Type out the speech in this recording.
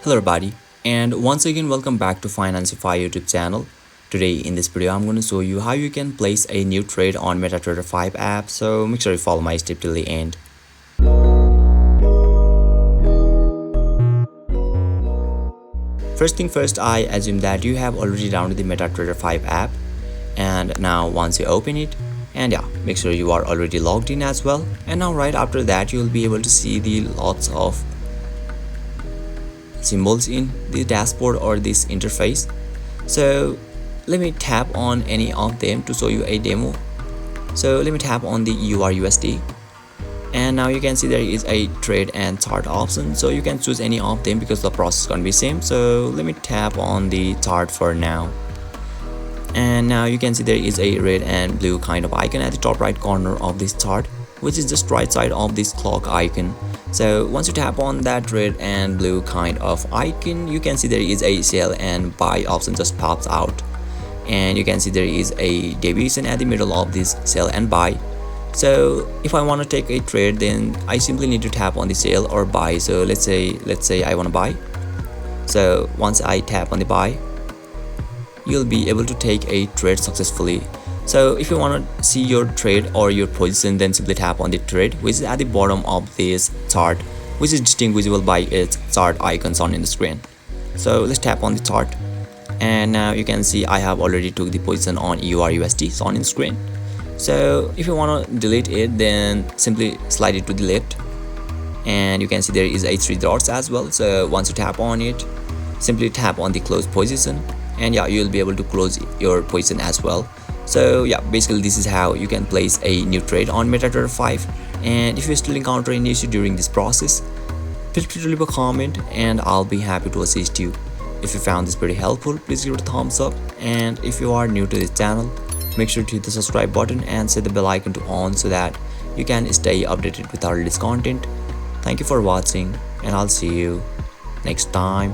Hello everybody, and once again welcome back to Financify YouTube channel. Today in this video I'm going to show you how you can place a new trade on Metatrader 5 app, so make sure you follow my step till the end. First thing first, I assume that you have already downloaded the Metatrader 5 app, and now once you open it, and yeah, make sure you are already logged in as well. And now right after that you'll be able to see the lots of symbols in the dashboard or this interface. So let me tap on any of them to show you a demo. So let me tap on the URUSD, and now you can see there is a trade and chart option, so you can choose any of them because the process is gonna be same. So let me tap on the chart for now, and now you can see there is a red and blue kind of icon at the top right corner of this chart, which is just right side of this clock icon. So once you tap on that red and blue kind of icon, you can see there is a sell and buy option just pops out, and you can see there is a deviation at the middle of this sell and buy. So if I want to take a trade, then I simply need to tap on the sell or buy. So let's say I want to buy. So once I tap on the buy, you'll be able to take a trade successfully. So if you want to see your trade or your position, then simply tap on the trade, which is at the bottom of this chart, which is distinguishable by its chart icons on in the screen. So let's tap on the chart, and now you can see I have already took the position on URUSD on in the screen. So if you want to delete it, then simply slide it to the left, and you can see there is a 3 dots as well. So once you tap on it, simply tap on the close position, and yeah, you'll be able to close your position as well. So yeah, basically this is how you can place a new trade on Metatrader 5. And if you still encounter any issue during this process, feel free to leave a comment and I'll be happy to assist you. If you found this pretty helpful, please give it a thumbs up, and if you are new to this channel, make sure to hit the subscribe button and set the bell icon to on so that you can stay updated with our latest content. Thank you for watching, and I'll see you next time.